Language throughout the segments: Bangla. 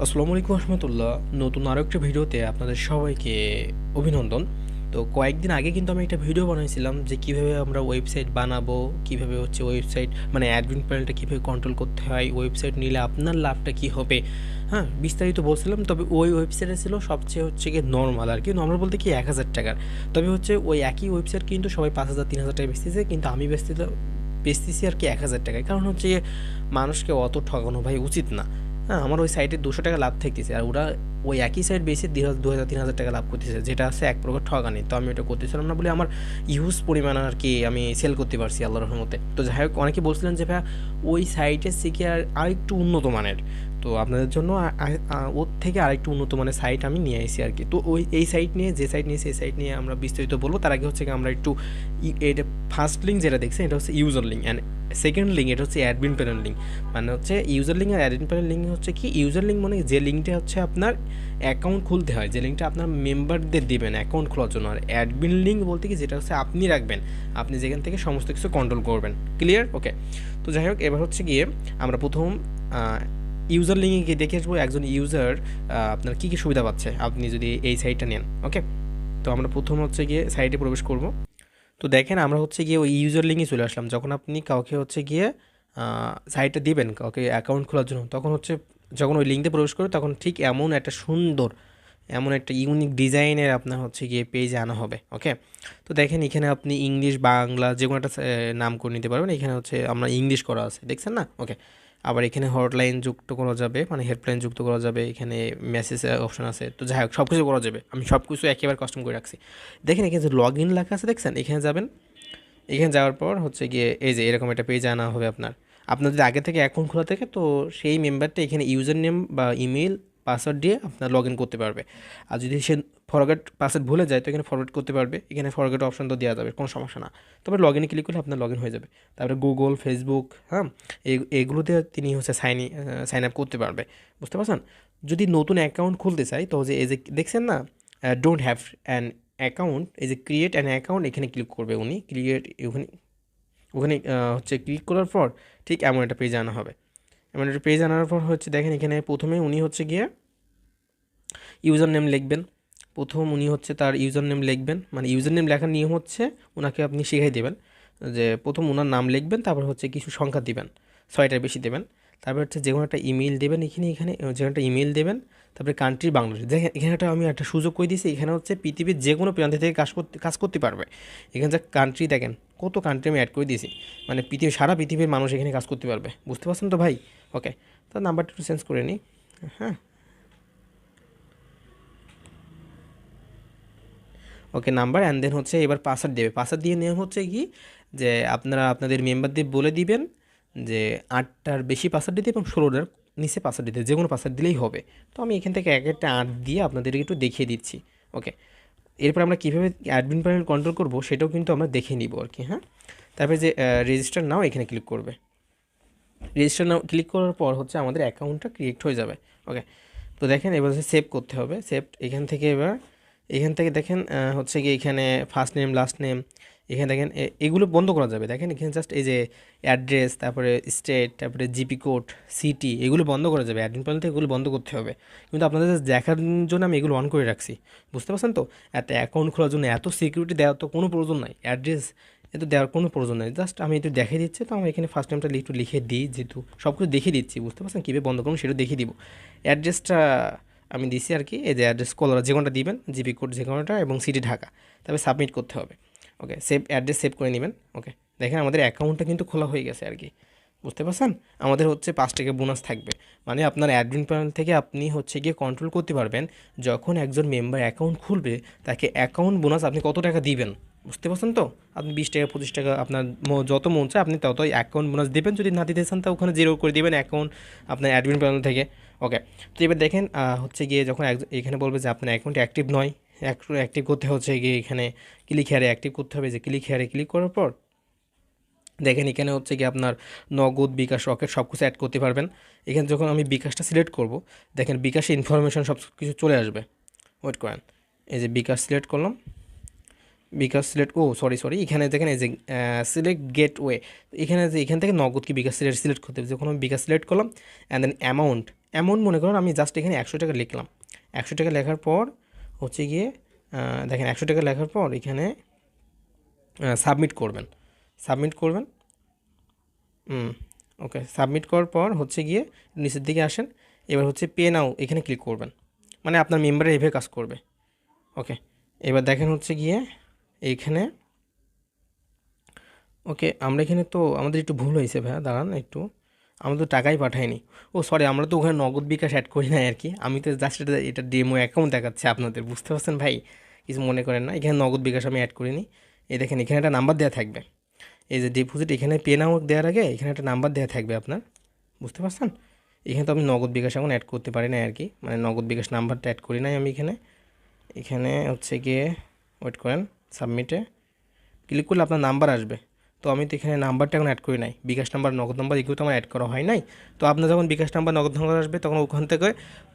আসসালামু আলাইকুম রহমতুল্লাহ। নতুন আরও একটা ভিডিওতে আপনাদের সবাইকে অভিনন্দন। তো কয়েকদিন আগে কিন্তু আমি একটা ভিডিও বানাইছিলাম যে কিভাবে আমরা ওয়েবসাইট বানাবো, কিভাবে হচ্ছে ওয়েবসাইট মানে অ্যাডমিন প্যানেলটা কীভাবে কন্ট্রোল করতে হয়, ওয়েবসাইট নিলে আপনার লাভটা কী হবে। হ্যাঁ, বিস্তারিত বলছিলাম। তবে ওই ওয়েবসাইটে ছিল সবচেয়ে হচ্ছে গিয়ে নর্মাল আর কি, নর্মাল বলতে কি 1000 টাকার। তবে হচ্ছে ওই একই ওয়েবসাইট কিন্তু সবাই 5000 3000 টাকা বেচতেছে, কিন্তু আমি বেচতেছি আর কি 1000 টাকায়। কারণ হচ্ছে গিয়ে মানুষকে অত ঠকানো ভাই উচিত না। হ্যাঁ, আমার ওই সাইটে 200 টাকা লাভ থাকতেছে, আর ওরা ওই একই সাইট বেশি 2000 3000 টাকা লাভ করতেছে, যেটা আছে এক প্রকার ঠকানি। তো আমি ওটা করতেছিলাম না বলে আমার ইউজ পরিমাণ আর কি আমি সেল করতে পারছি আল্লাহর রহমতে। তো যাই হোক, অনেকে বলছিলেন যে ভাই ওই সাইটের থেকে আরেকটু উন্নত মানের, তো আপনাদের জন্য ওর থেকে আরেকটু উন্নত মানের সাইট আমি নিয়ে আসি আর কি। তো ওই এই সাইট নিয়ে যে সাইট নিয়ে সেই সাইট নিয়ে আমরা বিস্তারিত বলবো। তার আগে হচ্ছে কি আমরা একটু এটা ফার্স্ট লিঙ্ক যেটা দেখছেন এটা হচ্ছে user link, and second link এটা হচ্ছে অ্যাডমিন প্যানেল লিঙ্ক। মানে হচ্ছে ইউজার লিঙ্ক আর অ্যাডমিন প্যানেল লিঙ্ক হচ্ছে কি, ইউজার লিঙ্ক মানে যে লিঙ্কটা হচ্ছে আপনার অ্যাকাউন্ট খুলতে হয়, যে লিঙ্কটা আপনার মেম্বারদের দিবেন অ্যাকাউন্ট খোলার জন্য। আর অ্যাডমিন লিঙ্ক বলতে কি, যেটা হচ্ছে আপনি রাখবেন, আপনি যেখান থেকে সমস্ত কিছু কন্ট্রোল করবেন। ক্লিয়ার? ওকে। তো যাই হোক, এবার হচ্ছে গিয়ে আমরা প্রথম ইউজার লিঙ্কে গিয়ে দেখে আসবো একজন ইউজার আপনার কী কী সুবিধা পাচ্ছে আপনি যদি এই সাইটটা নেন। ওকে, তো আমরা প্রথম হচ্ছে গিয়ে সাইটে প্রবেশ করব। তো দেখেন আমরা হচ্ছে গিয়ে ওই ইউজার লিঙ্কে চলে আসলাম। যখন আপনি কাউকে হচ্ছে গিয়ে সাইটটা দিবেন কাউকে অ্যাকাউন্ট খোলার জন্য, তখন হচ্ছে যখন ওই লিঙ্কে প্রবেশ করবে তখন ঠিক এমন একটা সুন্দর, এমন একটা ইউনিক ডিজাইনের আপনার হচ্ছে গিয়ে পেজে আনা হবে। ওকে, তো দেখেন এখানে আপনি ইংলিশ বাংলা যে কোনো একটা নাম করে নিতে পারবেন। এখানে হচ্ছে আমরা ইংলিশ করা আছে, দেখছেন না? ওকে, আবার এখানে হটলাইন যুক্ত করা যাবে, মানে হেল্পলাইন যুক্ত করা যাবে। এখানে মেসেজ অপশন আছে। তো যাই হোক, সব কিছু করা যাবে। আমি সব কিছু একেবারে কাস্টম করে রাখছি। দেখেন এখানে যে লগ ইন লেখা আছে, দেখছেন? এখানে যাবেন। এখানে যাওয়ার পর হচ্ছে গিয়ে এই যে এরকম একটা পেজ আনা হবে আপনার। আপনার যদি আগে থেকে অ্যাকাউন্ট খোলা থাকে, তো সেই মেম্বারটা এখানে ইউজার নেম বা ইমেল পাসওয়ার্ড দিয়ে আপনার লগ ইন করতে পারবে। আর যদি সে ফরগেট পাসওয়ার্ড ভুলে যায়, তো এখানে ফরগেট করতে পারবে। এখানে ফরগেট অপশন তো দেওয়া যাবে, কোনো সমস্যা না। তবে লগ ইনে ক্লিক করলে আপনার লগ ইন হয়ে যাবে। তারপরে গুগল, ফেসবুক, হ্যাঁ, এইগুলোতে তিনি হচ্ছে সাইন আপ করতে পারবে। বুঝতে পারছেন? যদি নতুন অ্যাকাউন্ট খুলতে চাই, তো যে এই যে দেখছেন না, ডোন্ট হ্যাভ অ্যান অ্যাকাউন্ট, এই যে ক্রিয়েট অ্যান অ্যাকাউন্ট, এখানে ক্লিক করবে উনি। ক্রিয়েট ওখানে ওখানে হচ্ছে ক্লিক করার পর ঠিক এমন একটা পেজ আনা হবে। এমন একটা পেজ আনার পর হচ্ছে দেখেন এখানে প্রথমে উনি হচ্ছে গিয়ে ইউজার নেম লিখবেন। প্রথম উনি হচ্ছে তার ইউজার নেম লিখবেন, মানে ইউজার নেম লেখার নিয়ম হচ্ছে ওনাকে আপনি শিখাই দেবেন যে প্রথম ওনার নাম লিখবেন, তারপর হচ্ছে কিছু সংখ্যা দিবেন, 6টার বেশি দেবেন। তারপর হচ্ছে যে কোনো একটা ইমেল দেবেন, এখানে যে কোনো একটা ইমেল দেবেন। তারপরে কান্ট্রি বাংলাদেশ। দেখেন এখানে আমি একটা সুযোগ করে দিয়েছি, এখানে হচ্ছে পৃথিবীর যে কোনো প্রান্ত থেকে কাজ করতে পারবে। এখানে যে কান্ট্রি দেখেন, কত কান্ট্রি আমি অ্যাড করে দিয়েছি, মানে সারা পৃথিবীর মানুষ এখানে কাজ করতে পারবে। বুঝতে পারছেন তো ভাই? ওকে, তো নাম্বারটা একটু চেঞ্জ করে নিই। হ্যাঁ, ওকে, নাম্বার অ্যান্ড দেন হচ্ছে এবার পাসওয়ার্ড দেবে। পাসওয়ার্ড দিয়ে নিয়ম হচ্ছে কি, যে আপনারা আপনাদের মেম্বারদের বলে দিবেন যে 8টার বেশি পাসওয়ার্ড দিতে এবং 16টার নিচে পাসওয়ার্ড দিতে, যে কোনো পাসওয়ার্ড দিলেই হবে। তো আমি এখান থেকে এক একটা 8 দিয়ে আপনাদেরকে একটু দেখিয়ে দিচ্ছি। ওকে, এরপর আমরা কীভাবে অ্যাডমিন প্যানেল কন্ট্রোল করবো সেটাও কিন্তু আমরা দেখে নিব আর কি। হ্যাঁ, তারপরে যে রেজিস্টার নাও এখানে ক্লিক করবে। রেজিস্টার নাও ক্লিক করার পর হচ্ছে আমাদের অ্যাকাউন্টটা ক্রিয়েট হয়ে যাবে। ওকে, তো দেখেন এবার হচ্ছে সেভ করতে হবে। এখান থেকে এবার এখান থেকে দেখেন হচ্ছে কি এখানে ফার্স্ট নেম লাস্ট নেম, এখানে দেখেন এগুলো বন্ধ করা যাবে। দেখেন এখানে জাস্ট এই যে অ্যাড্রেস, তারপরে স্টেট, তারপরে জিপি কোড, সিটি, এগুলো বন্ধ করা যাবে। অ্যাডমিন প্যানেল থেকে এগুলো বন্ধ করতে হবে। কিন্তু আপনাদের just দেখার জন্য আমি এগুলো অন করে রাখছি। বুঝতে পারছেন তো? এত অ্যাকাউন্ট খোলার জন্য এত সিকিউরিটি দেওয়ার তো কোনো প্রয়োজন নাই। অ্যাড্রেস এ তো দেওয়ার কোনো প্রয়োজন নাই, জাস্ট আমি একটু দেখিয়ে দিচ্ছি। তো আমি এখানে ফার্স্ট টাইমটা একটু লিখে দিই, যেহেতু সব কিছু দেখিয়ে দিচ্ছি। বুঝতে পারছেন? কীভাবে বন্ধ করুন সেটা দেখিয়ে দিব। অ্যাড্রেসটা আমি দিছি আর কি, এই যে অ্যাড্রেস কলার যে কোনোটা দিবেন, জিপি কোড যে কোনোটা, এবং সিটি ঢাকা। তবে সাবমিট করতে হবে। ওকে, অ্যাড্রেস সেভ করে নেবেন। ওকে, দেখেন আমাদের অ্যাকাউন্টটা কিন্তু খোলা হয়ে গেছে আর কি। বুঝতে পারছেন? আমাদের হচ্ছে 5 টাকা বোনাস থাকবে। মানে আপনার অ্যাডমিন প্যানেল থেকে আপনি হচ্ছে গিয়ে কন্ট্রোল করতে পারবেন, যখন একজন মেম্বার অ্যাকাউন্ট খুলবে তাকে অ্যাকাউন্ট বোনাস আপনি কত টাকা দিবেন। বুঝতে পারছেন তো? আপনি 20 টাকা 25 টাকা আপনার যত মন চায় আপনি ততই অ্যাকাউন্ট বোনাস দেবেন। যদি না দিতে চান, তা ওখানে জিরো করে দিবেন অ্যাকাউন্ট আপনার অ্যাডমিন প্যানেল থেকে। ওকে, তো এবার দেখেন হচ্ছে গিয়ে যখন এখানে বলবে যে আপনার অ্যাকাউন্ট অ্যাক্টিভ নয়, অ্যাক্টিভ করতে হচ্ছে গিয়ে এখানে ক্লিক হেয়ারে অ্যাক্টিভ করতে হবে। যে ক্লিক হেয়ারে ক্লিক করার পর দেখেন এখানে হচ্ছে কি আপনার নগদ, বিকাশ, রকেট সব কিছু অ্যাড করতে পারবেন। এখানে যখন আমি বিকাশটা সিলেক্ট করব, দেখেন বিকাশে ইনফরমেশন সব কিছু চলে আসবে। ওয়েট করেন, এই যে বিকাশ সিলেক্ট করলাম। বিকাশ সিলেক্ট, সরি, এখানে দেখেন এই যে সিলেক্ট গেটওয়ে, এখানে যে এখান থেকে নগদ কি বিকাশ সিলেক্ট করতে হবে। যখন আমি বিকাশ সিলেক্ট করলাম, অ্যান্ড দেন এমন মনে করুন আমি জাস্ট এখানে 100 টাকা লিখলাম, 100 টাকা লেখার পর হচ্ছে গিয়ে দেখেন 100 টাকা লেখার পর এখানে সাবমিট করবেন, সাবমিট করবেন। ওকে, সাবমিট করার পর হচ্ছে গিয়ে নিচের দিকে আসেন, এবার হচ্ছে পে নাও এখানে ক্লিক করবেন, মানে আপনার মেম্বারে এভাবে কাজ করবে। ওকে, এবার দেখেন হচ্ছে গিয়ে এইখানে, ওকে আমরা এখানে তো আমাদের একটু ভুল হয়েছে ভাইয়া, দাঁড়ান একটু, আমরা তো টাকাই পাঠাইনি। ও সরি, আমরা তো ওখানে নগদ বিকাশ অ্যাড করি নাই আর কি, আমি তো জাস্ট এটা ডেমো অ্যাকাউন্ট দেখাচ্ছে আপনাদের, বুঝতে পারছেন ভাই, কিছু মনে করেন না, এখানে নগদ বিকাশ আমি অ্যাড করিনি। এই দেখেন এখানে একটা নাম্বার দেওয়া থাকবে, এই যে ডিপোজিট এখানে পে নাও দেওয়ার আগে এখানে একটা নাম্বার দেওয়া থাকবে আপনার, বুঝতে পারছেন। এখানে তো আমি নগদ বিকাশ এখন অ্যাড করতে পারি না আর কি, মানে নগদ বিকাশ নাম্বারটা অ্যাড করি নাই আমি এখানে। এখানে হচ্ছে গিয়ে ওয়েট করেন, সাবমিটে ক্লিক করলে আপনার নাম্বার আসবে, তো আমি তো এখানে নাম্বারটা এখন অ্যাড করি নাই, বিকাশ নাম্বার নগদ নাম্বার এগুলো তো আমার অ্যাড করা হয় নাই। তো আপনার যখন বিকাশ নাম্বার নগদ নাম্বার আসবে তখন ওখান থেকে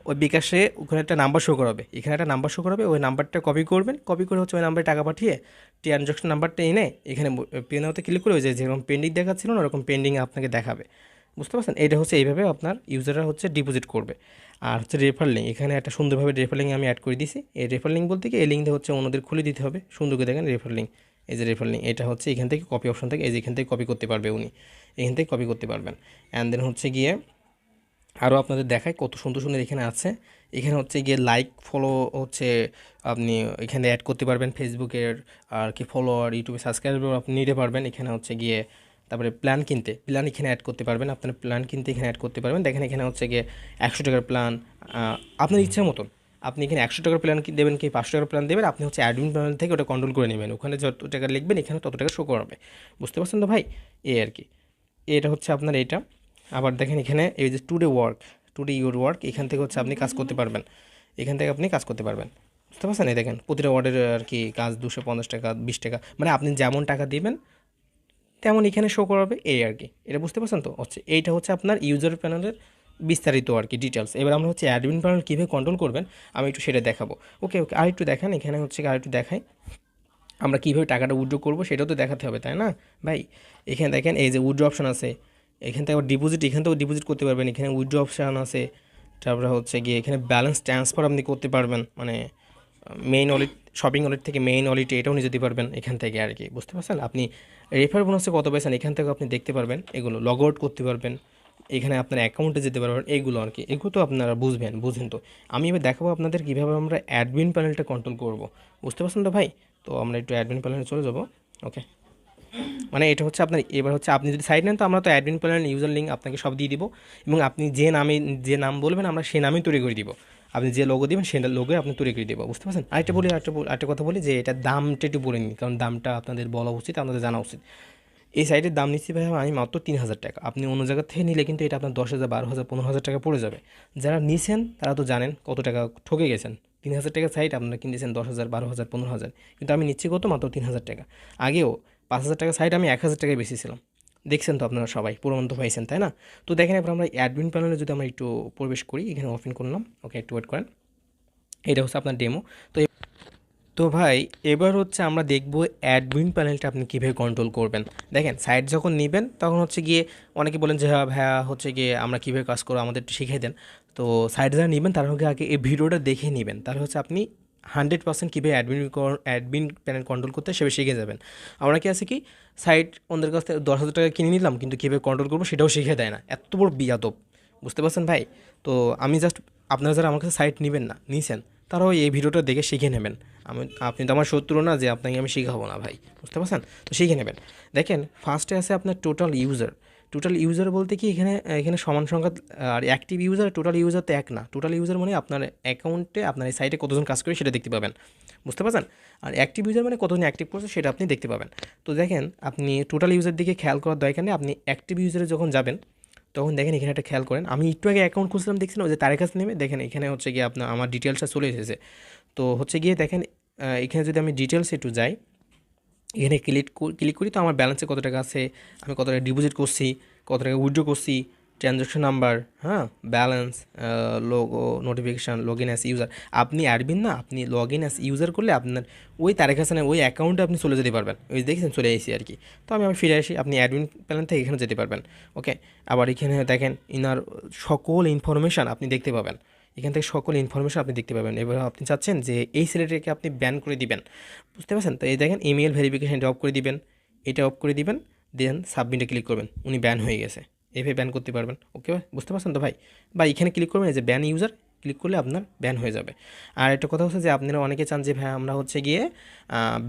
ওই বিকাশে ওখানে একটা নাম্বার শো করাবে, এখানে একটা নাম্বার শো করাবে, ওই নাম্বারটা কপি করবেন, কপি করে হচ্ছে ওই নাম্বারে টাকা পাঠিয়ে ট্রানজাকশন নাম্বারটা এনে এখানে পে নাওতে ক্লিক করে ওই যে যেরকম পেন্ডিং দেখাচ্ছিল না ওরকম পেন্ডিং আপনাকে দেখাবে, বুঝতে পারছেন। এটা হচ্ছে এইভাবে আপনার ইউজাররা হচ্ছে ডিপোজিট করবে। আর হচ্ছে রেফার লিঙ্ক, এখানে একটা সুন্দরভাবে রেফার লিঙ্ক আমি অ্যাড করে দিয়েছি, এই রেফার লিঙ্ক বলতে কি এই লিঙ্কটা হচ্ছে অন্যদের খুলে দিতে হবে, সুন্দর করে দেখেন রেফার লিঙ্ক, এই যে রেফার লিঙ্ক, এটা হচ্ছে এখান থেকে কপি অপশন থেকে, এই যে এখান থেকে কপি করতে পারবে উনি, এখান থেকে কপি করতে পারবেন। অ্যান্ড দেন হচ্ছে গিয়ে আরও আপনাদের দেখায় কত সুন্দর সুন্দর এখানে আছে, এখানে হচ্ছে গিয়ে লাইক ফলো হচ্ছে আপনি এখানে অ্যাড করতে পারবেন, ফেসবুকের আর কি ফলোয়ার, ইউটিউবে সাবস্ক্রাইবার আপনি নিতে পারবেন, এখানে হচ্ছে গিয়ে তারপরে প্ল্যান কিনতে, প্ল্যান এখানে অ্যাড করতে পারবেন, আপনার প্ল্যান কিনতে এখানে অ্যাড করতে পারবেন। দেখেন এখানে হচ্ছে গিয়ে 100 টাকার প্ল্যান, আপনার ইচ্ছা মতন আপনি এখানে 100 টাকার প্ল্যান কি দেবেন কি 500 টাকার প্ল্যান দেবেন, আপনি হচ্ছে অ্যাডমিন প্ল্যান থেকে ওটা কন্ট্রোল করে নেবেন, ওখানে যত টাকা লিখবেন এখানে তত টাকা শো করাবে, বুঝতে পারছেন তো ভাই, এই আর কি। এটা হচ্ছে আপনার এইটা। আবার দেখেন এখানে এই যে today work, today your work, এখান থেকে হচ্ছে আপনি কাজ করতে পারবেন, এখান থেকে আপনি কাজ করতে পারবেন, বুঝতে পারছেন। এই দেখেন প্রতিটা ওয়ার্ডের আর কি কাজ 250 টাকা, 20 টাকা, মানে আপনি যেমন টাকা দিবেন তেমন এখানে শো করাবে, এই আর কি। এটা বুঝতে পারছেন তো, হচ্ছে এইটা হচ্ছে আপনার ইউজার প্যানেলের বিস্তারিত আর কি ডিটেলস। এবার আমরা হচ্ছে অ্যাডমিন প্যানেল কীভাবে কন্ট্রোল করবেন আমি একটু সেটা দেখাবো। ওকে ওকে, আরেকটু দেখান, এখানে হচ্ছে আরেকটু দেখাই আমরা কীভাবে টাকাটা উইথড্র করবো সেটাও তো দেখাতে হবে তাই না ভাই। এখানে দেখেন এই যে উইথড্র অপশন আছে, এখান থেকে আবার ডিপোজিট, এখান থেকেও ডিপোজিট করতে পারবেন, এখানে উইথড্র অপশান আছে, তারপরে হচ্ছে গিয়ে এখানে ব্যালেন্স ট্রান্সফার আপনি করতে পারবেন, মানে মেইন ওয়ালেট, শপিং ওয়ালেট থেকে মেইন ওয়ালেটে এটাও নিয়ে যেতে পারবেন এখান থেকে আর কি, বুঝতে পারছেন। আপনি রেফার বোনাসে কত পেয়েছেন এখান থেকে আপনি দেখতে পারবেন, এগুলো লগ আউট করতে পারবেন, এখানে আপনার অ্যাকাউন্টে যেতে পারবেন, এইগুলো আর কি, এগুলো তো আপনারা বুঝেন তো। আমি এবার দেখাবো আপনাদের কীভাবে আমরা অ্যাডমিন প্যানেলটা কন্ট্রোল করব, বুঝতে পারছেন তো ভাই। তো আমরা একটু অ্যাডমিন প্যানেলে চলে যাব। ওকে, মানে এটা হচ্ছে আপনার, এবার হচ্ছে আপনি যদি সাইট নেন তো আমরা তো অ্যাডমিন প্যানেল ইউজার লিঙ্ক আপনাকে সব দিয়ে দিব, এবং আপনি যে নাম বলবেন আমরা সেই নামই তৈরি করে দিব, আপনি যে লোগো দিবেন সেই লোগো আপনি তৈরি করে দেবো, বুঝতে পারছেন। আরেকটা কথা বলি যে এটা দামটা একটু বলে নিন, কারণ দামটা আপনাদের বলা উচিত, আপনাদের জানা উচিত। এই সাইটের দাম নিচ্ছি ভাই আমি মাত্র 3,000 টাকা, আপনি অন্য জায়গা থেকে নিলে কিন্তু এটা আপনার 10,000, 12,000, 15,000 টাকা পড়ে যাবে। যারা নিছেন তারা তো জানেন কত টাকা ঠকে গেছেন, 3,000 টাকার সাইট আপনারা কিনতেছেন 10,000, 12,000, 15,000, কিন্তু আমি নিচ্ছি কত, মাত্র 3,000 টাকা। আগেও 5,000 টাকা সাইট আমি 1,000 টাকায় বেশিছিলাম, দেখছেন তো আপনারা সবাই, প্রমাণ তো পাইছেন তাই না। তো দেখেন এবার আমরা অ্যাডমিন প্যানেলে যদি আমরা একটু প্রবেশ করি, এখানে ওপেন করলাম, ওকে একটু ওয়েট করেন, এটা হচ্ছে আপনার ডেমো। তো তো ভাই এবার হচ্ছে আমরা দেখব অ্যাডমিন প্যানেলটা আপনি কীভাবে কন্ট্রোল করবেন। দেখেন সাইট যখন নেবেন তখন হচ্ছে গিয়ে অনেকে বলেন যে হ্যাঁ ভাইয়া হচ্ছে গিয়ে আমরা কীভাবে কাজ করবো আমাদের একটু শিখিয়ে দেন। তো সাইট যারা নেবেন তার আগে এই ভিডিওটা দেখে নেবেন, তাহলে হচ্ছে আপনি 100% কীভাবে অ্যাডমিন প্যানেল কন্ট্রোল করতে সেভাবে শিখে যাবেন। আমরা কি আছে কি সাইট অন্যের কাছ থেকে 10,000 টাকা কিনে নিলাম কিন্তু কীভাবে কন্ট্রোল করবো সেটাও শিখে দেয় না, এত বড় বিয়াদব, বুঝতে পারছেন ভাই। তো আমি জাস্ট, আপনারা যারা আমার কাছে সাইট নেবেন না নিছেন তারাও এই ভিডিওটা দেখে শিখে নেবেন। আপনি তো আমার শত্রু না যে আপনাকে আমি শেখাবো না ভাই, বুঝতে পারছেন, তো শিখে নেবেন। দেখেন ফার্স্টে আছে আপনার টোটাল ইউজার। টোটাল ইউজার বলতে কি এখানে এখানে সমান সংখ্যা, আর অ্যাক্টিভ ইউজার টোটাল ইউজার তো এক না, টোটাল ইউজার মানে আপনার অ্যাকাউন্টে আপনার এই সাইটে কতজন কাজ করে সেটা দেখতে পাবেন, বুঝতে পারছেন। আর অ্যাক্টিভ ইউজার মানে কতজন অ্যাক্টিভ করছে সেটা আপনি দেখতে পাবেন। তো দেখেন আপনি টোটাল ইউজার দিকে খেয়াল করার দরকার নেই, আপনি অ্যাক্টিভ ইউজারে যখন যাবেন তখন দেখেন এখানে একটা খেয়াল করেন, আমি একটু আগে অ্যাকাউন্ট খুলছিলাম দেখছিলাম ওই যে তার কাছে নেমে দেখেন এখানে হচ্ছে গিয়ে আপনার আমার ডিটেলসটা চলে এসেছে। তো হচ্ছে গিয়ে দেখেন এখানে যদি আমি ডিটেলস একটু যাই, এখানে ক্লিক করি তো আমার ব্যালেন্সে কত টাকা আছে, আমি কত টাকা ডিপোজিট করছি, কত টাকা উইথড্র করছি, ট্রানজ্যাকশন নাম্বার, হ্যাঁ, balance, logo, notification, log in as user. আপনি অ্যাডমিন না, আপনি লগ ইন অ্যাজ ইউজার করলে আপনার ওই তারেক হাসানের ওই অ্যাকাউন্টে আপনি চলে যেতে পারবেন। ওই দেখেছেন চলে এসেছি আর কি। তো আমি আবার ফিরে আসি, আপনি অ্যাডমিন প্ল্যান থেকে এখানে যেতে পারবেন। ওকে, আবার এখানে দেখেন ইনার সকল ইনফরমেশান আপনি দেখতে পাবেন। এখান থেকে সকল ইনফরমেশান আপনি দেখতে পাবেন। এবার আপনি চাচ্ছেন যে এই ছেলেটাকে আপনি ব্যান করে দিবেন, বুঝতে পারছেন? তো এই দেখেন ইমেল ভেরিফিকেশান এটা অফ করে দিবেন, এটা অফ করে দিবেন, দেন সাবমিটে ক্লিক করবেন, উনি ব্যান হয়ে গেছে। এইভাবে ব্যান করতে পারবেন। ওকে, বুঝতে পারছেন তো ভাই? বা এখানে ক্লিক করবেন, এই যে ব্যান ইউজার, ক্লিক করলে আপনার ব্যান হয়ে যাবে। আর একটা কথা হচ্ছে যে আপনারা অনেকে চান যে ভাই আমরা হচ্ছে গিয়ে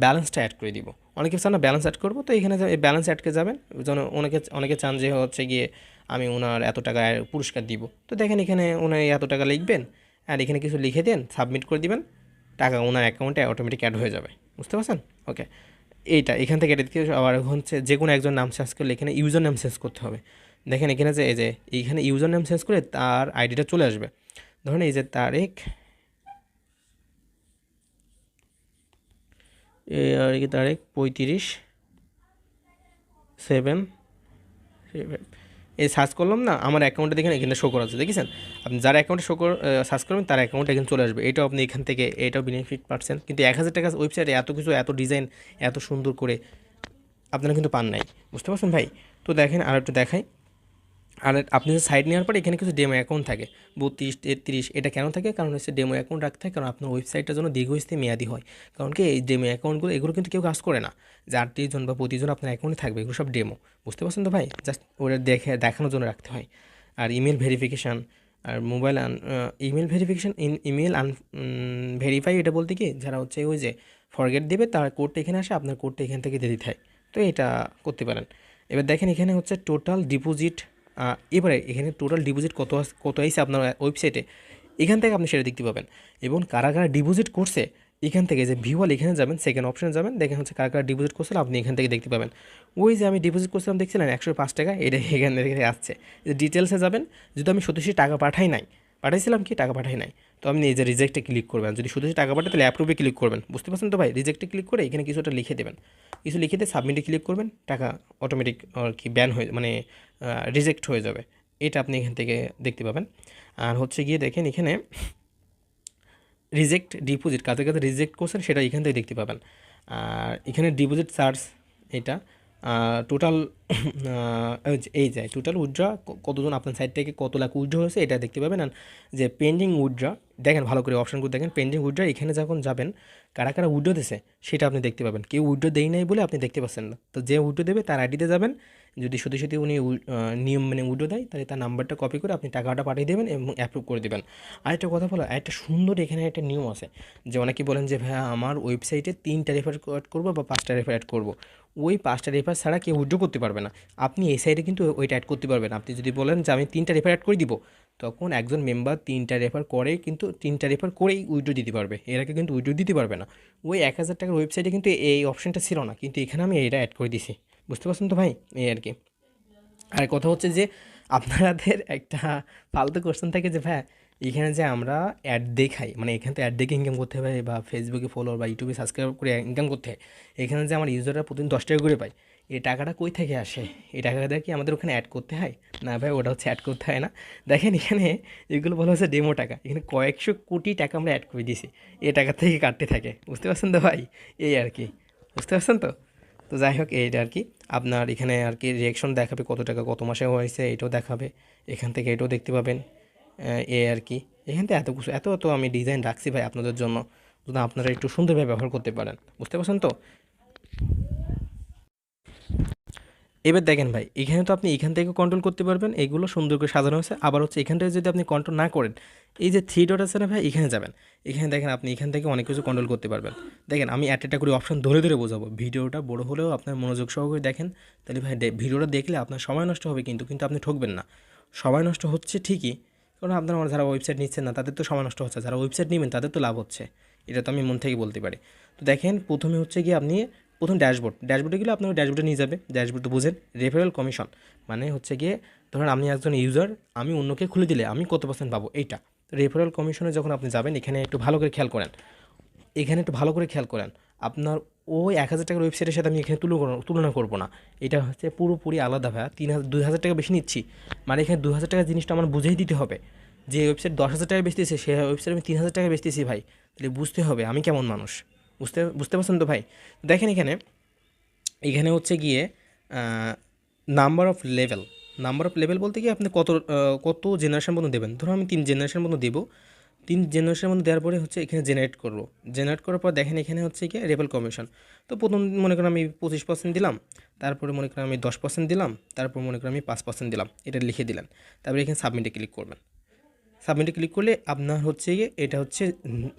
ব্যালেন্সটা অ্যাড করে দিব। অনেকে চান না ব্যালেন্স অ্যাড করবো, তো এখানে ব্যালেন্স অ্যাডকে যাবেন। যেন অনেকে চান যে হচ্ছে গিয়ে আমি ওনার এত টাকা পুরস্কার দিব। তো দেখেন এখানে ওনার এত টাকা লিখবেন, আর এখানে কিছু লিখে দেন, সাবমিট করে দিবেন, টাকা ওনার অ্যাকাউন্টে অটোমেটিক অ্যাড হয়ে যাবে। বুঝতে পারছেন? ওকে, এইটা এখান থেকে এটা দিতে আবার হচ্ছে যে কোনো একজন নাম সার্চ করলে এখানে ইউজার নাম সার্চ করতে হবে। দেখেন এখানে যে এই যে এইখানে ইউজার নাম সার্চ করে তার আইডিটা চলে আসবে। ধরুন এই যে তারেক, আর কি তারেক 35 7 এই সার্চ করলাম না, আমার অ্যাকাউন্টে দেখেন এখানে শো করা আছে, দেখেছেন? আপনি যার অ্যাকাউন্টে সার্চ করবেন তার অ্যাকাউন্টে এখানে চলে আসবে। এটাও আপনি এখান থেকে এটাও বেনিফিট পাচ্ছেন, কিন্তু 1000 টাকা ওয়েবসাইটে এত কিছু, এত ডিজাইন, এত সুন্দর করে আপনারা কিন্তু পান নাই। বুঝতে পারছেন ভাই? তো দেখেন আর একটু দেখাই। আর আপনি যে সাইট নেওয়ার পরে এখানে কিছু ডেমো অ্যাকাউন্ট থাকে 32 33, এটা কেন থাকে? কারণ হচ্ছে ডেমো অ্যাকাউন্ট রাখতে হয়, কারণ আপনার ওয়েবসাইটটা যেন দীর্ঘস্থায়ী মেয়াদি হয়। কারণ কি এই ডেমো অ্যাকাউন্টগুলো এগুলো কিন্তু কেউ কাজ করে না যে 38 জন বা 25 জন আপনার অ্যাকাউন্টে থাকবে, এগুলো সব ডেমো। বুঝতে পারছেন তো ভাই? জাস্ট ওটা দেখানোর জন্য রাখতে হয়। আর ইমেল ভেরিফিকেশান, আর mobile email verification, email verify, এটা বলতে কি যারা হচ্ছে ওই যে ফরগেট দেবে তার কোডটা এখানে আসে, আপনার কোডটা এখান থেকে দিয়ে দিতে হয়। তো এটা করতে পারেন। এবার দেখেন এখানে হচ্ছে টোটাল ডিপোজিট, এবারে এখানে টোটাল ডিপোজিট কত আইছে আপনার ওয়েবসাইটে, এখান থেকে আপনি সেটা দেখতে পাবেন। এবং কারা কারা ডিপোজিট করছে এখান থেকে যে ভিউয়াল এখানে যাবেন, সেকেন্ড অপশনে যাবেন, দেখেন হচ্ছে কারা কারা ডিপোজিট করছিল আপনি এখান থেকে দেখতে পাবেন। ওই যে আমি ডিপোজিট করছিলাম দেখছিলেন 105 টাকা, এটা এখান থেকে আসছে। ডিটেলসে যাবেন, যদি আমি সত্যি টাকা পাঠাইছিলাম কি টাকা পাঠাই নাই, তো আপনি এই যে রিজেক্টে ক্লিক করবেন। যদি শুধু টাকা পাঠায় তাহলে অ্যাপ্রুভে ক্লিক করবেন। বুঝতে পারছেন তো ভাই? রিজেক্টে ক্লিক করে এখানে কিছুটা লিখে দেবেন, কিছু লিখে দিয়ে সাবমিটে ক্লিক করবেন, টাকা অটোমেটিক আর কি ব্যান হয়ে মানে রিজেক্ট হয়ে যাবে। এটা আপনি এখান থেকে দেখতে পাবেন। আর হচ্ছে গিয়ে দেখেন এখানে রিজেক্ট ডিপোজিট কাদের কাছে রিজেক্ট করছেন সেটা এখান থেকে দেখতে পাবেন। আর এখানে ডিপোজিট চার্জ, এটা টোটাল এই যায় টোটাল উইথড্র কতজন আপনার সাইড থেকে কত লাখ উইথড্র হয়েছে এটা দেখতে পাবেন। আর যে পেন্ডিং উইথড্র, দেখেন ভালো করে অপশানগুলো দেখেন, পেন্ডিং উইথড্র এখানে যখন যাবেন কারা কারা উইথড্র দিয়েছে সেটা আপনি দেখতে পাবেন। কেউ উইথড্র দেই নাই বলে আপনি দেখতে পাচ্ছেন না। তো যে উইথড্র দেবে তার আইডিতে যাবেন, যদি সত্যি উনি নিয়ম মানে উইথড্র দেয় তাহলে তার নাম্বারটা কপি করে আপনি টাকাটা পাঠিয়ে দেবেন এবং অ্যাপ্রুভ করে দেবেন। আরেকটা কথা বলো, একটা সুন্দর এখানে একটা নিয়ম আছে যে অনেকে বলেন যে ভাইয়া আমার ওয়েবসাইটে 3টা রেফার অ্যাড করবো বা 5টা রেফার অ্যাড করবো, ওই 5টা রেফার ছাড়া কেউ উইথড্র করতে পারবে না। আপনি এই সাইডে কিন্তু ওইটা অ্যাড করতে পারবেন। আপনি যদি বলেন যে আমি 3টা রেফার অ্যাড করে দিব, তখন একজন মেম্বার 3টা রেফার করে কিন্তু 3টা রেফার করেই উইথড্র দিতে পারবে, এর আগে কিন্তু উইথড্র দিতে পারবে না। ওই 1000 টাকার ওয়েবসাইটে কিন্তু এই অপশানটা ছিল না, কিন্তু এখানে আমি এটা অ্যাড করে দিছি। বুঝতে পারছেন তো ভাই? এই আর কি। আর কথা হচ্ছে যে আপনাদের একটা ফালতু কোশ্চেন থাকে যে ভাই এখানে যে আমরা অ্যাড দেখাই, মানে এখানে তো অ্যাড দেখে ইনকাম করতে হবে বা ফেসবুকে ফলোয়ার বা ইউটিউবে সাবস্ক্রাইব করে ইনকাম করতে হয়, এখানে যে আমার ইউজাররা প্রতিদিন 10 টাকা করে পায়, এই টাকাটা কই থেকে আসে? এই টাকাটা কি আমাদের ওখানে অ্যাড করতে হয়? না ভাই, ওটা হচ্ছে অ্যাড করতে হয় না। দেখেন এখানে এগুলো বলা হচ্ছে ডেমো টাকা, এখানে কয়েকশো কোটি টাকা আমরা অ্যাড করে দিয়েছি, এই টাকা থেকে কাটতে থাকে। বুঝতে পারছেন তো ভাই? এই আর কি, বুঝতে পারছেন তো? তো যাই হোক এইটা আর কি। আপনার এখানে আর কি রিয়াকশন দেখাবে, কত টাকা কত মাসে হয়েছে এটাও দেখাবে, এখান থেকে এটাও দেখতে পাবেন। এই আর কি, এখান থেকে এত কিছু এত এত আমি ডিজাইন রাখছি ভাই আপনাদের জন্য, যদি আপনারা একটু সুন্দরভাবে ব্যবহার করতে পারেন। বুঝতে পারছেন তো? এবার দেখেন ভাই, এখানে তো আপনি এখান থেকে কন্ট্রোল করতে পারবেন, এগুলো সুন্দর করে সাজানো হয়েছে। আবার হচ্ছে এখান থেকে যদি আপনি কন্ট্রোল না করেন, এই যে 3 ডট আছে না ভাই, এখানে যাবেন, এখানে দেখেন আপনি এখান থেকে অনেক কিছু কন্ট্রোল করতে পারবেন। দেখেন আমি একটা করে অপশন ধরে ধরে বোঝাবো, ভিডিওটা বড় হলেও আপনার মনোযোগ সহকারে দেখেন, তাহলে ভাই ভিডিওটা দেখলে আপনার সময় নষ্ট হবে, কিন্তু কিন্তু আপনি ঠকবেন না। সময় নষ্ট হচ্ছে ঠিকই, কারণ আপনার যারা ওয়েবসাইট নিচ্ছেন না তাদের তো সময় নষ্ট হচ্ছে, যারা ওয়েবসাইট নেবেন তাদের তো লাভ হচ্ছে, এটা তো আমি মন থেকে বলতে পারি। তো দেখেন প্রথমে হচ্ছে গিয়ে আপনি প্রথম ড্যাশবোর্ডে গেলে আপনার ড্যাশবোর্ডে নিয়ে যাবে। ড্যাশবোর্ড তো বুঝেন, রেফারেল কমিশন মানে হচ্ছে গিয়ে ধরুন আমি একজন ইউজার, আমি অন্যকে খুলে দিলে আমি কত পার্সেন্ট পাবো এইটা। রেফারেল কমিশনে যখন আপনি যাবেন এখানে একটু ভালো করে খেয়াল করেন, আপনার ওই 1,000 টাকার ওয়েবসাইটের সাথে আমি এখানে তুলনা করব না। এটা হচ্ছে পুরোপুরি আলাদা ভাইয়া। 2,000 টাকা বেশি নিচ্ছি, মানে এখানে 2,000 টাকার জিনিসটা আমার বুঝেই দিতে হবে। যে ওয়েবসাইট 10,000 টাকায় বেচতেছে, সে ওয়েবসাইট আমি 3,000 টাকায় বেচতেছি ভাই, তাহলে বুঝতে হবে আমি কেমন মানুষ। বুঝতে বুঝতে পারছেন তো ভাই? দেখেন এখানে, এখানে হচ্ছে গিয়ে number of level. Number of level বলতে কি আপনি কত জেনারেশন পর্যন্ত দেবেন। ধরুন আমি 3 জেনারেশন পর্যন্ত দেবো। 3 জেনারেশনের মধ্যে দেওয়ার পরে হচ্ছে এখানে জেনারেট করবো। জেনারেট করার পর দেখেন এখানে হচ্ছে গিয়ে রেফারেল কমিশন। তো প্রথম মনে করেন আমি 25% দিলাম, তারপরে মনে করেন আমি 10% দিলাম, তারপর মনে করেন আমি 5% দিলাম, এটা লিখে দিলেন। তারপরে এখানে সাবমিটে ক্লিক করবেন। সাবমিটে ক্লিক করলে আপনার হচ্ছে গিয়ে এটা হচ্ছে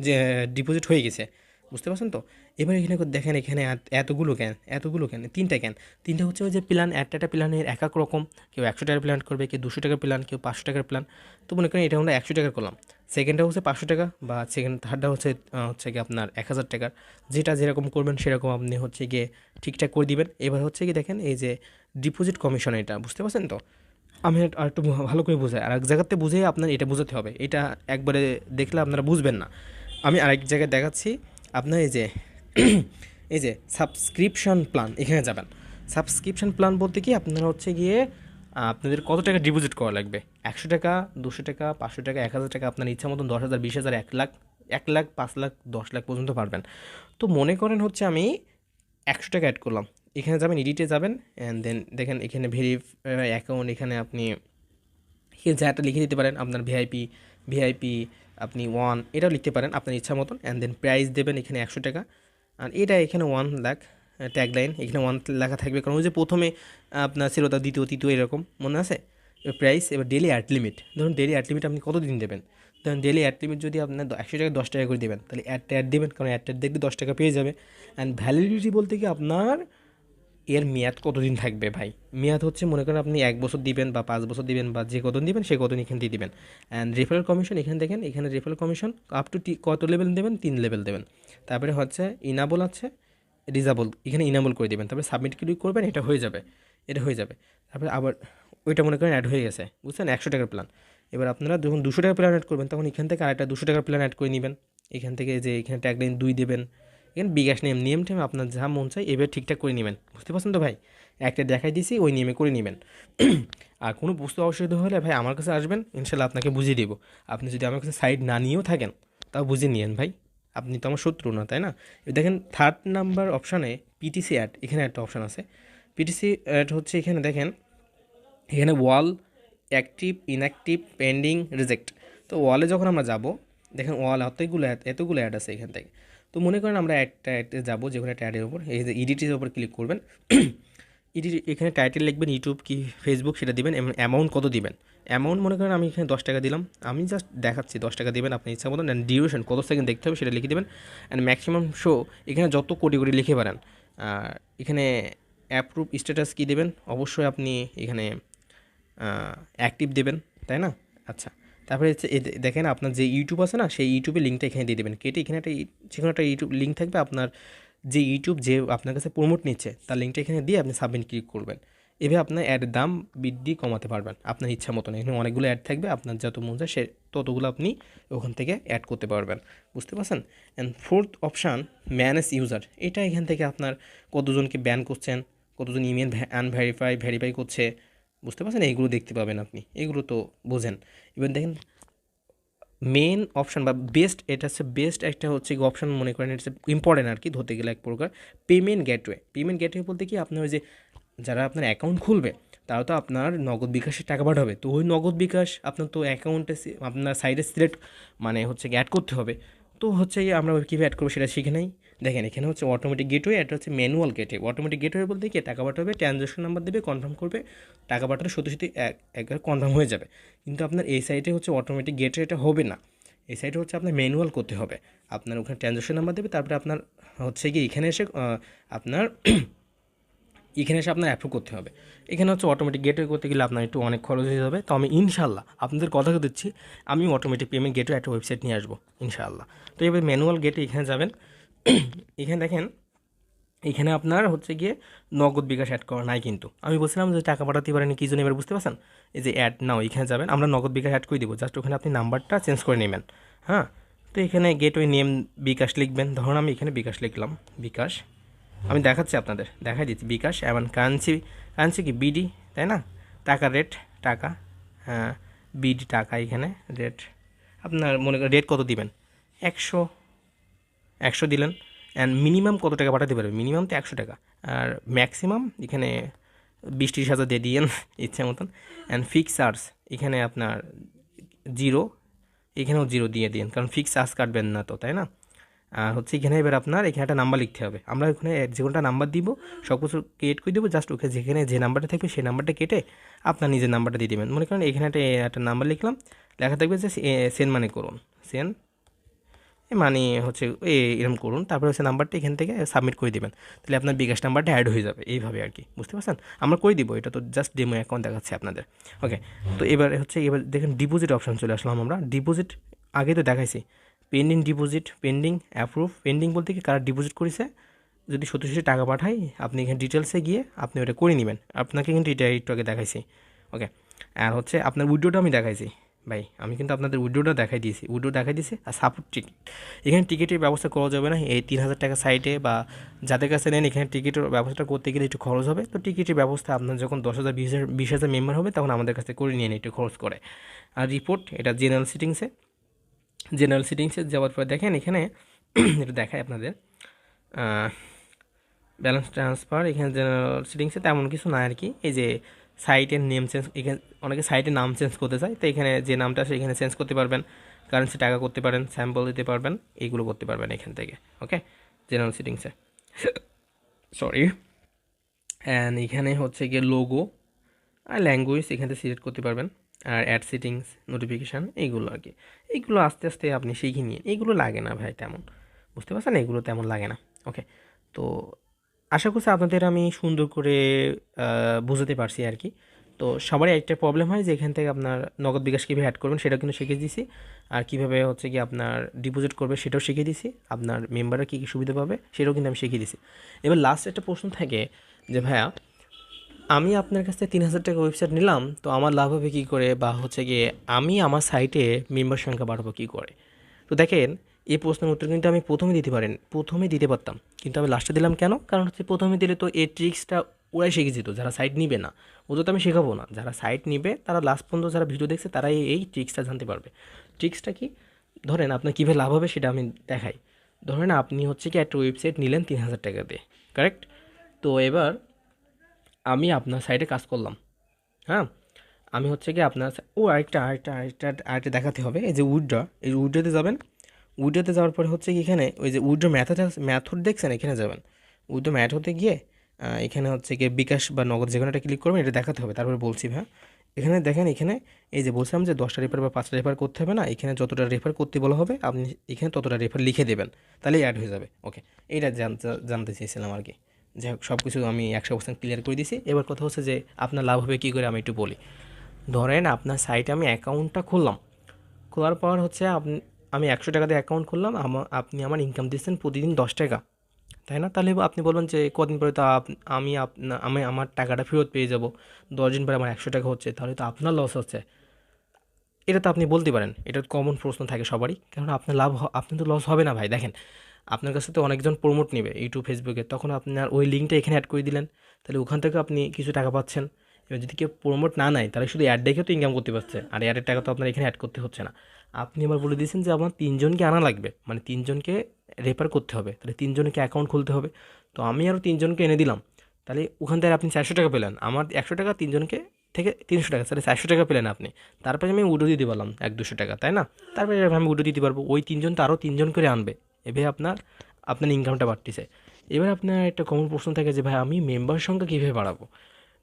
যে ডিপোজিট হয়ে গেছে। বুঝতে পারছেন তো? এবার এখানে দেখেন এখানে এতগুলো কেন 3টা কেন? 3টা হচ্ছে ওই যে প্ল্যান, একটা প্ল্যানের এক এক রকম। কেউ 100 টাকার প্ল্যান করবে, কেউ 200 টাকার প্ল্যান, কেউ 500 টাকার প্ল্যান। তো মনে করেন এটা আমরা 100 টাকার করলাম, সেকেন্ডটা হচ্ছে 500 টাকা, বা থার্ডটা হচ্ছে গিয়ে আপনার 1,000 টাকার। যেটা যেরকম করবেন সেরকম আপনি হচ্ছে গিয়ে ঠিকঠাক করে দিবেন। এবার হচ্ছে কি দেখেন এই যে ডিপোজিট কমিশন, এটা বুঝতে পারছেন তো? আমি আর একটু ভালো করে বোঝাই, আর এক জায়গাতে বুঝে আপনার এটা বোঝাতে হবে, এটা একবারে দেখলে আপনারা বুঝবেন না। আমি আরেক জায়গায় দেখাচ্ছি। আপনার এই যে সাবস্ক্রিপশন প্ল্যান, এখানে যাবেন। সাবস্ক্রিপশন প্ল্যান বলতে কি আপনারা হচ্ছে গিয়ে আপনাদের কত টাকা ডিপোজিট করা লাগবে। 100 টাকা, 200 টাকা, 500 টাকা, 1,000 টাকা, আপনার ইচ্ছা মতন 10,000, 20,000, 1,00,000, 1,00,000, 5,00,000, 10,00,000 পর্যন্ত পারবেন। তো মনে করেন হচ্ছে আমি 100 টাকা অ্যাড করলাম। এখানে যাবেন, এডিটে যাবেন, অ্যান্ড দেন দেখেন এখানে ভেরিফাই অ্যাকাউন্ট, এখানে আপনি যাটা লিখে দিতে পারেন আপনার ভিআইপি আপনি 1 এটাও লিখতে পারেন আপনার ইচ্ছা মতন। অ্যান্ড দেন প্রাইস দেবেন এখানে 100 টাকা। আর এটা এখানে 1,00,000 ট্যাগলাইন, এখানে 1 লেখা থাকবে, কারণ ওই যে প্রথমে আপনার ছিল তা দ্বিতীয় তৃতীয় এরকম মনে আছে। প্রাইস এবার ডেলি অ্যাড লিমিট, ধরুন ডেলি অ্যাড লিমিট আপনি কত দিন দেবেন। ধরুন ডেলি অ্যাড লিমিট যদি আপনার 100 টাকা 10 টাকা করে দেবেন, তাহলে অ্যাড দেবেন, কারণ অ্যাডটা দেখলে 10 টাকা পেয়ে যাবে। অ্যান্ড ভ্যালিডিটি বলতে কি আপনার এর মেয়াদ কতদিন থাকবে ভাই। মেয়াদ হচ্ছে মনে করেন আপনি 1 বছর দিবেন বা 5 বছর দিবেন, বা যে কতদিন দিবেন সে কতদিন এখান দিয়ে দিবেন। অ্যান্ড রেফারেল কমিশন এখানে দেখেন, এখানে রেফারেল কমিশন আপ টু কত লেভেল দেবেন, 3 লেভেল দেবেন। তারপরে হচ্ছে ইনাবল আছে, ডিজাবল, এখানে ইনাবল করে দেবেন। তারপরে সাবমিট ক্লিক করবেন, এটা হয়ে যাবে, এটা হয়ে যাবে। তারপরে আবার ওইটা মনে করেন অ্যাড হয়ে গেছে, বুঝছেন, 100 টাকার প্ল্যান। এবার আপনারা যখন 200 টাকার প্ল্যান অ্যাড করবেন, তখন এখান থেকে আরেকটা 200 টাকার প্ল্যান অ্যাড করে নেবেন। এখান থেকে যে এখানে ট্যাগলাইন 2 দেবেন, এখানে বিকাশ নেম টেম আপনার যা মন চাই এবার ঠিকঠাক করে নেবেন। বুঝতে পারছেন তো ভাই? একটা দেখাই দিছি, ওই নিয়মে করে নেবেন। আর কোনো বুঝতে অসুবিধা হলে ভাই আমার কাছে আসবেন, ইনশাল্লাহ আপনাকে বুঝিয়ে দেবো। আপনি যদি আমার কাছে সাইড না নিয়েও থাকেন, তাও বুঝে নিয়েন ভাই, আপনি তো আমার শত্রু না, তাই না? এবার দেখেন 3rd নাম্বার অপশানে পিটিসি অ্যাড, এখানে একটা অপশান আছে। পিটিসি অ্যাড হচ্ছে এখানে দেখেন, এখানে ওয়াল, অ্যাক্টিভ, ইনঅ্যাক্টিভ, পেন্ডিং, রিজেক্ট। তো ওয়ালে যখন আমরা যাব, দেখেন ওয়াল এতগুলো অ্যাড আছে এখান থেকে। তো মনে করেন আমরা একটা অ্যাডে যাবো, যেখানে একটা অ্যাডের উপর এই যে ইডিটের উপর ক্লিক করবেন। এখানে টাইটেল লিখবেন ইউটিউব কি ফেসবুক সেটা দিবেন, এবং অ্যামাউন্ট কত দিবেন। অ্যামাউন্ট মনে করেন আমি এখানে 10 টাকা দিলাম, আমি জাস্ট দেখাচ্ছি 10 টাকা দিবেন আপনি ইচ্ছা মতন। অ্যান্ড ডিউরেশন কত সেকেন্ড দেখতে হবে সেটা লিখে দেবেন। অ্যান্ড ম্যাক্সিমাম শো এখানে যত কোটি লিখে পারেন। আর এখানে অ্যাপ্রুভ স্ট্যাটাস কী দেবেন, অবশ্যই আপনি এখানে অ্যাক্টিভ দেবেন, তাই না? আচ্ছা, তারপরে হচ্ছে দেখেন আপনার যে ইউটিউব আছে না, সেই ইউটিউবের লিঙ্কটা এখানে দিয়ে দেবেন কেটে। এখানে একটা যে কোনো একটা ইউটিউব লিঙ্ক থাকবে, আপনার যে ইউটিউব যে আপনার কাছে প্রমোট নিচ্ছে তার লিঙ্কটা এখানে দিয়ে আপনি সাবমিট ক্লিক করবেন। এভাবে আপনার অ্যাডের দাম বৃদ্ধি কমাতে পারবেন আপনার ইচ্ছা মতন। এখানে অনেকগুলো অ্যাড থাকবে, আপনার যত মন চায় সে ততগুলো আপনি ওখান থেকে অ্যাড করতে পারবেন। বুঝতে পারছেন? And 4th option manage user, এটা এখান থেকে আপনার কতজনকে ব্যান করছেন, কতজন ইমেল ভেরিফাই করছে, বুঝতে পারছেন, এইগুলো দেখতে পাবেন আপনি, এগুলো তো বোঝেন। এবার দেখেন মেন অপশান বা বেস্ট, এটা হচ্ছে বেস্ট একটা হচ্ছে অপশান, মনে করেন এটা ইম্পর্টেন্ট আর কি ধরতে গেলে এক প্রকার। পেমেন্ট গেটওয়ে বলতে কি আপনার ওই যে যারা আপনার অ্যাকাউন্ট খুলবে তারা তো আপনার নগদ বিকাশের টাকা পাঠাবে। তো ওই নগদ বিকাশ আপনার তো অ্যাকাউন্টে আপনার সাইডে সিলেক্ট মানে হচ্ছে অ্যাড করতে হবে। তো হচ্ছে আমরা কীভাবে অ্যাড করবো সেটা শিখে নেই। দেখেন এখানে হচ্ছে অটোমেটিক গেটওয়ে, এটা হচ্ছে ম্যানুয়াল গেটওয়ে। অটোমেটিক গেটওয়ে বলতে কি টাকা পাঠাবে, ট্রানজ্যাকশন নাম্বার দেবে, কনফার্ম করবে, টাকা পাঠালে সত্যি একবার কনফার্ম হয়ে যাবে। কিন্তু আপনার এই সাইটে হচ্ছে অটোমেটিক গেটওয়ে এটা হবে না, এই সাইটে হচ্ছে আপনার ম্যানুয়াল করতে হবে। আপনার ওখানে ট্রানজ্যাকশন নাম্বার দেবে, তারপরে আপনার হচ্ছে কি এখানে এসে আপনার এখানে এসে আপনার অ্যাপ্রুভ করতে হবে। এখানে হচ্ছে অটোমেটিক গেটওয়ে করতে গেলে আপনার একটু অনেক খরচ হয়ে যাবে। তো আমি ইনশাল্লাহ আপনাদের কথা দিচ্ছি, আমি অটোমেটিক পেমেন্ট গেটওয়ে একটা ওয়েবসাইট নিয়ে আসবো ইনশাআল্লাহ। তো এবার ম্যানুয়াল গেটে এখানে যাবেন, এখানে দেখেন এখানে আপনার হচ্ছে গিয়ে নগদ বিকাশ অ্যাড করা নাই, কিন্তু আমি বলছিলাম যে টাকা পাঠাতে পারেনি কী জন্য, এবার বুঝতে পারছেন? এই যে অ্যাড নাও, এখানে যাবেন, আমরা নগদ বিকাশ অ্যাড করে দিব, জাস্ট ওখানে আপনি নাম্বারটা চেঞ্জ করে নেবেন। হ্যাঁ, তো এখানে গেটওয়ে নেম বিকাশ লিখবেন। ধরুন আমি এখানে বিকাশ লিখলাম, বিকাশ। আমি দেখাচ্ছি আপনাদের, দেখাই দিচ্ছি বিকাশ। এবং কারেন্সি, কারেন্সি কি বিডি, তাই না? টাকা রেট, টাকা, হ্যাঁ বিডি টাকা। এখানে রেট আপনার মনে করেন রেট কত দিবেন, 100 দিলেন। অ্যান্ড মিনিমাম কত টাকা পাঠাতে পারবে, মিনিমাম তো 100 টাকা। আর ম্যাক্সিমাম এখানে 20-30 হাজার দিয়ে দিয়েন ইচ্ছা মতন। অ্যান্ড ফিক্স চার্জ এখানে আপনার 0, এখানেও 0 দিয়ে দিন, কারণ ফিক্স চার্জ কাটবেন না তো, তাই না? আর হচ্ছে এখানে এবার আপনার এখানে একটা নাম্বার লিখতে হবে। আমরা ওখানে যে কোনটা নাম্বার দিব, সব কিছু ক্রিয়েট করে দেবো, জাস্ট ওকে যেখানে যে নাম্বারটা থাকবে সেই নাম্বারটা কেটে আপনার নিজের নাম্বারটা দিয়ে দেবেন। মনে করেন এখানে একটা নাম্বার লিখলাম, লেখা থাকবে যে সেন্ড মানি করুন, সেন্ড মানে হচ্ছে এরকম করুন, তারপরে হচ্ছে নাম্বারটা এখান থেকে সাবমিট করে দেবেন। তাহলে আপনার বিকাশ নাম্বারটা অ্যাড হয়ে যাবে, এইভাবে আর কি, বুঝতে পারছেন? আমরা করে দিব, এটা তো জাস্ট ডেমো অ্যাকাউন্ট দেখাচ্ছে আপনাদের। ওকে, তো এবার হচ্ছে এবার দেখেন ডিপোজিট অপশান চলে আসলাম আমরা। ডিপোজিট আগে তো দেখাইছি, pending deposit, pending, approve. Pending বলতে কি কারা ডিপোজিট করেছে, যদি সত্যি সত্যি টাকা পাঠাই আপনি এখানে ডিটেলসে গিয়ে আপনি ওটা করে নেবেন। আপনাকে কিন্তু এটা একটু আগে দেখাইছি। ওকে, আর হচ্ছে আপনার উইড্রোটা আমি দেখাইছি ভাই, আমি কিন্তু আপনাদের উইড্রোটা দেখাই দিয়েছি, উইড্রো দেখাই দিয়েছি। আর সাপোর্ট টিকিট, এখানে টিকিটের ব্যবস্থা করা যাবে না। এই 3,000 টাকা সাইটে বা যাদের কাছে নেন, এখানে টিকিটের ব্যবস্থা করতে গেলে একটু খরচ হবে। তো টিকিটের ব্যবস্থা আপনার যখন 10,000 20,000 মেম্বার হবে তখন আমাদের কাছে করে নিয়ে একটু খরচ করে। আর রিপোর্ট, এটা জেনারেল সিটিংসে, জেনারেল সিটিংসে যাওয়ার পর দেখেন এখানে এটা দেখায় আপনাদের ব্যালেন্স ট্রান্সফার। এখানে জেনারেল সিটিংসে তেমন কিছু না আর কি। এই যে সাইটের নেম চেঞ্জ, এখানে অনেকে সাইটের নাম চেঞ্জ করতে চায়, তো এখানে যে নামটা আছে এখানে চেঞ্জ করতে পারবেন, কারেন্সি টাকা করতে পারেন, স্যাম্পল দিতে পারবেন, এইগুলো করতে পারবেন এখান থেকে। ওকে, জেনারেল সিটিংসে, সরি। অ্যান্ড এখানে হচ্ছে গিয়ে লোগো আর ল্যাঙ্গুয়েজ এখান থেকে সিলেক্ট করতে পারবেন। আর অ্যাড সেটিংস, নোটিফিকেশান, এইগুলো আর কি। এইগুলো আস্তে আস্তে আপনি শিখে নিয়ে, এইগুলো লাগে না ভাই তেমন, বুঝতে পারছেন? এগুলো তেমন লাগে না। ওকে, তো আশা করছি আপনাদের আমি সুন্দর করে বোঝাতে পারছি আর কি। তো সবারই একটা প্রবলেম হয় যে এখান থেকে আপনার নগদ বিকাশ কীভাবে অ্যাড করবেন সেটাও কিন্তু শিখিয়ে দিয়েছি। আর কীভাবে হচ্ছে কি আপনার ডিপোজিট করবে সেটাও শিখিয়ে দিয়েছি। আপনার মেম্বাররা কী কী সুবিধা পাবে সেটাও কিন্তু আমি শিখিয়ে দিয়েছি। এবার লাস্ট একটা প্রশ্ন থাকে যে ভাইয়া, আমি আপনার কাছ থেকে 3,000 টাকা ওয়েবসাইট নিলাম, তো আমার লাভ হবে কী করে, বা হচ্ছে গিয়ে আমি আমার সাইটে মেম্বার সংখ্যা বাড়াবো কী করে? তো দেখেন, এই প্রশ্নের উত্তর কিন্তু আমি প্রথমে দিতে পারতাম, কিন্তু আমি লাস্টে দিলাম কেন? কারণ হচ্ছে প্রথমে দিলে তো এই ট্রিক্সটা ওরাই শিখে যেত, যারা সাইট নিবে না, ওদের তো আমি শেখাবো না। যারা সাইট নিবে তারা লাস্ট পর্যন্ত যারা ভিডিও দেখছে তারাই এই ট্রিক্সটা জানতে পারবে। ট্রিক্সটা কি? ধরেন আপনার কীভাবে লাভ হবে সেটা আমি দেখাই। ধরেন আপনি হচ্ছে কি একটা ওয়েবসাইট নিলেন 3,000 টাকা দিয়ে, কারেক্ট? তো এবার আমি আপনার সাইটে কাজ করলাম, হ্যাঁ। আমি হচ্ছে কি আপনার আরেকটা দেখাতে হবে। এই যে উইথড্র, এই উইথড্রতে যাবেন। উইথড্রতে যাওয়ার পরে হচ্ছে কি এখানে ওই যে উইথড্র ম্যাথড দেখছেন, এখানে যাবেন। উইথড্র ম্যাথডে গিয়ে এখানে হচ্ছে গিয়ে বিকাশ বা নগদ যে কোনো একটা ক্লিক করবেন, এটা দেখাতে হবে। তারপরে বলছি হ্যাঁ, এখানে দেখেন, এখানে এই যে বলছিলাম যে 10টা রেফার বা 5টা রেফার করতে হবে না, এখানে যতটা রেফার করতে বলা হবে আপনি এখানে ততটা রেফার লিখে দেবেন, তাহলেই অ্যাড হয়ে যাবে। ওকে, এইটা জানতে চেয়েছিলাম আর কি। যাই হোক, সব কিছু আমি 100% ক্লিয়ার করে দিয়েছি। এবার কথা হচ্ছে যে আপনার লাভ হবে কী করে আমি একটু বলি। ধরেন আপনার সাইটে আমি অ্যাকাউন্টটা খুললাম, খোলার পর হচ্ছে আমি 100 টাকা দিয়ে অ্যাকাউন্ট খুললাম, আপনি আমার ইনকাম দিচ্ছেন প্রতিদিন 10 টাকা, তাই না? তাহলে আপনি বলবেন যে কদিন পরে তো আমি আমার টাকাটা ফেরত পেয়ে যাব, 10 দিন পরে আমার 100 টাকা হচ্ছে, তাহলে তো আপনার লস হচ্ছে। এটা তো আপনি বলতে পারেন, এটা কমন প্রশ্ন থাকে সবারই, কারণ আপনার আপনার তো লস হবে না ভাই। দেখেন, আপনার কাছে তো অনেকজন প্রমোট নেবে ইউটিউব ফেসবুকে, তখন আপনার ওই লিঙ্কটা এখানে অ্যাড করে দিলেন, তাহলে ওখান থেকে আপনি কিছু টাকা পাচ্ছেন। এবার যদি কেউ প্রমোট না নেয় তাহলে শুধু অ্যাড দেখে তো ইনকাম করতে পারছে, আর অ্যাডের টাকা তো আপনার এখানে অ্যাড করতে হচ্ছে না। আপনি আবার বলে দিয়েছেন যে আমার 3জনকে আনা লাগবে, মানে 3জনকে রেফার করতে হবে, তাহলে 3জনকে অ্যাকাউন্ট খুলতে হবে। তো আমি আরও 3জনকে এনে দিলাম, তাহলে ওখান থেকে আপনি 400 টাকা পেলেন। আমার 100 টাকা, 3জনকে থেকে 300 টাকা, তাহলে 400 টাকা পেলেন আপনি। তারপরে আমি উডো দিতে পারলাম 100-200 টাকা, তাই না? তারপরে আমি উডো দিতে পারবো, ওই 3জন তো আরও 3জন করে আনবে, এভাবে আপনার ইনকামটা বাড়তেছে। এবার আপনার একটা কমন প্রশ্ন থাকে যে ভাই আমি মেম্বার সংখ্যা কীভাবে বাড়াবো?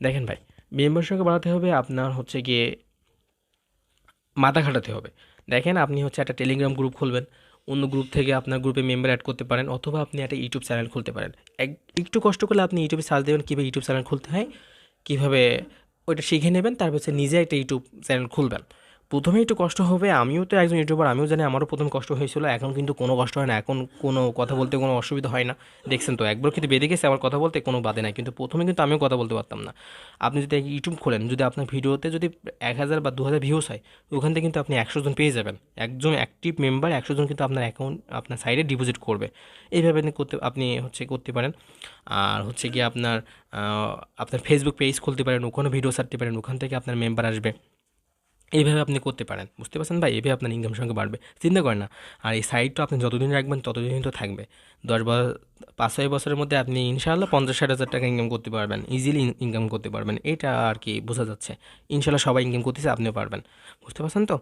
দেখেন ভাই, মেম্বার সংখ্যা বাড়াতে হবে আপনার হচ্ছে গিয়ে মাথা খাটাতে হবে। দেখেন, আপনি হচ্ছে একটা টেলিগ্রাম গ্রুপ খুলবেন, অন্য গ্রুপ থেকে আপনার গ্রুপে মেম্বার অ্যাড করতে পারেন, অথবা আপনি একটা ইউটিউব চ্যানেল খুলতে পারেন। একটু কষ্ট করলে আপনি ইউটিউবে সার্চ দেবেন কীভাবে ইউটিউব চ্যানেল খুলতে হয়, কীভাবে ওইটা শিখে নেবেন, তারপর হচ্ছে নিজে একটা ইউটিউব চ্যানেল খুলবেন। প্রথমে একটু কষ্ট হবে, আমিও তো একজন ইউটিউবার, আমিও জানি আমারও প্রথম কষ্ট হয়েছিল, এখন কিন্তু কোনো কষ্ট হয় না, এখন কোনো কথা বলতে কোনো অসুবিধা হয় না। দেখছেন তো, একবার কিন্তু বেঁধে গেছে আমার কথা বলতে, কোনো বাধে নাই, কিন্তু প্রথমে কিন্তু আমিও কথা বলতে পারতাম না। আপনি যদি ইউটিউব খোলেন, যদি আপনার ভিডিওতে যদি 1000 বা 2000 ভিউস হয়, ওখান থেকে কিন্তু আপনি 100 জন পেয়ে যাবেন, একজন অ্যাক্টিভ মেম্বার 100 জন কিন্তু আপনার অ্যাকাউন্ট আপনার সাইডে ডিপোজিট করবে। এইভাবে আপনি হচ্ছে করতে পারেন। আর হচ্ছে গিয়ে আপনার ফেসবুক পেজ খুলতে পারেন, ওখানে ভিডিও ছাড়তে পারেন, ওখান থেকে আপনার মেম্বার আসবে। এইভাবে আপনি করতে পারেন, বুঝতে পারছেন ভাই? এইভাবে আপনার ইনকাম সংখ্যা বাড়বে, চিন্তা করেন না। আর এই সাইটটা আপনি যতদিন রাখবেন ততদিন তো থাকবে। 10 বা 5-6 বছরের মধ্যে আপনি ইনশাআল্লাহ 50-60 হাজার টাকা ইনকাম করতে পারবেন, ইজিলি ইনকাম করতে পারবেন, এটা আর কি বোঝা যাচ্ছে। ইনশাআল্লাহ সবাই ইনকাম করতেছে, আপনিও পারবেন, বুঝতে পারছেন তো?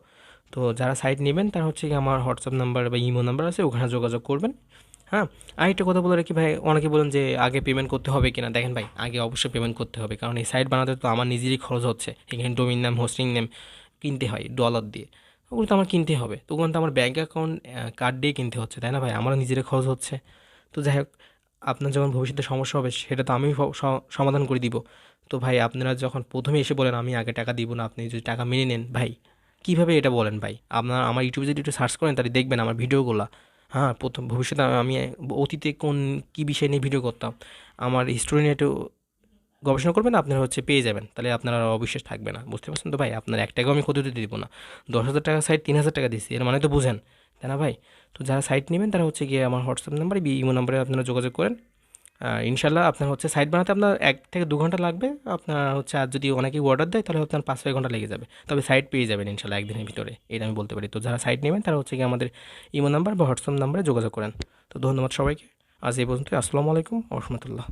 তো যারা সাইট নেবেন তারা হচ্ছে কি আমার হোয়াটসঅ্যাপ নাম্বার বা ইমো নাম্বার আছে, ওখানে যোগাযোগ করবেন। হ্যাঁ, আরেকটা কথা বলে রাখি ভাই, অনেকে বলেন যে আগে পেমেন্ট করতে হবে কিনা। দেখেন ভাই, আগে অবশ্যই পেমেন্ট করতে হবে, কারণ এই সাইট বানাতে তো আমার নিজেরই খরচ হচ্ছে। এখানে ডোমিন নাম, হোস্টিং নেম কিনতে হয় ডলার দিয়ে, ওগুলো তো আমার কিনতে হবে, তো ওখানে তো আমার ব্যাঙ্ক অ্যাকাউন্ট কার্ড দিয়ে কিনতে হচ্ছে, তাই না ভাই? আমারও নিজের খরচ হচ্ছে। তো যাই হোক, আপনার যখন ভবিষ্যতে সমস্যা হবে সেটা তো আমি সমাধান করে দিব। তো ভাই, আপনারা যখন প্রথমে এসে বলেন আমি আগে টাকা দিব না, আপনি যদি টাকা মেনে নেন ভাই, কীভাবে এটা বলেন ভাই? আমার ইউটিউবে যদি একটু সার্চ করেন তাহলে দেখবেন আমার ভিডিওগুলো। হ্যাঁ, প্রথম ভবিষ্যতে আমি অতীতে কী বিষয় নিয়ে ভিডিও করতাম, আমার হিস্টোরি নিয়ে একটু গবেষণা করবেন, আপনারা হচ্ছে পেয়ে যাবেন, তাহলে আপনার আর অবিশ্বাস থাকবে না, বুঝতে পারছেন তো ভাই? আপনার 1 টাকাও আমি ক্ষতি হতে দিব না। 10,000 টাকা সাইট 3,000 টাকা দিচ্ছি, এর মানে তো বুঝেন, তাই না ভাই? তো যারা সাইট নেবেন তারা হচ্ছে গিয়ে আমার হোয়াটসঅ্যাপ নাম্বার, ইমো নাম্বারে আপনারা যোগাযোগ করেন। ইনশাল্লাহ আপনার হচ্ছে সাইট বানাতে আপনার 1 থেকে 2 ঘন্টা লাগবে। আপনার হচ্ছে আর যদি অনেকেই অর্ডার দেয় তাহলে আপনার 5-6 ঘন্টা লেগে যাবে, তবে সাইট পেয়ে যাবেন ইনশাল্লাহ একদিনের ভিতরে, এটা আমি বলতে পারি। তো যারা সাইট নেবেন তারা হচ্ছে গিয়ে আমাদের ইমো নাম্বার বা হোয়াটসঅ্যাপ নাম্বারে যোগাযোগ করেন। তো ধন্যবাদ সবাইকে, আজ এই পর্যন্ত। আসসালামু আলাইকুম ওয়া রাহমাতুল্লাহ।